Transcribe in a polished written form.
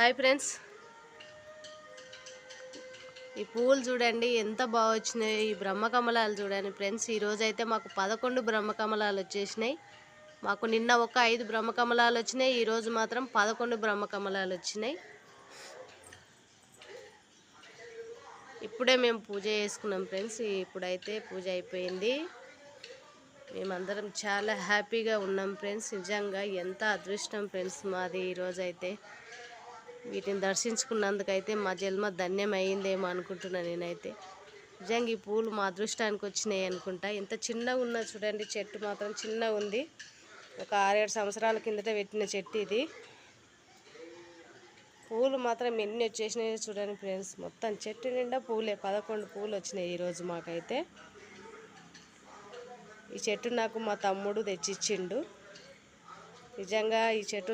Hi friends, ఈ పూలు చూడండి ఎంత బాగా వచ్చినాయి. ఈ బ్రహ్మకమలాలు చూడండి ఫ్రెండ్స్. ఈరోజు అయితే మాకు 11 బ్రహ్మకమలాలు వచ్చేసినాయి. మాకు నిన్న ఒక 5 బ్రహ్మకమలాలు వచ్చినాయి. ఈరోజు మాత్రం 11 బ్రహ్మకమలాలు వచ్చినాయి. ఇప్పుడే మేము పూజ చేసుకున్నాం ఫ్రెండ్స్. ఇప్పుడైతే పూజ అయిపోయింది. మేమందరం చాలా హ్యాపీగా ఉన్నాం ఫ్రెండ్స్. నిజంగా ఎంత అదృష్టం ఫ్రెండ్స్ మాది ఈరోజైతే. వీటిని దర్శించుకున్నందుకైతే మా జన్మ ధన్యం అయ్యిందేమో అనుకుంటున్నాను నేనైతే. నిజంగా ఈ పూలు మా అదృష్టానికి వచ్చినాయి అనుకుంటా. ఎంత చిన్నగా ఉన్నా చూడండి, చెట్టు మాత్రం చిన్నగా ఉంది. ఒక 6-7 సంవత్సరాల కిందట పెట్టిన చెట్టు ఇది. పూలు మాత్రం ఎన్ని వచ్చేసినాయో చూడండి ఫ్రెండ్స్. మొత్తం చెట్టు నిండా పూలే. 11 పూలు వచ్చినాయి ఈరోజు మాకైతే. ఈ చెట్టు నాకు మా తమ్ముడు తెచ్చిచ్చిండు. నిజంగా ఈ చెట్టు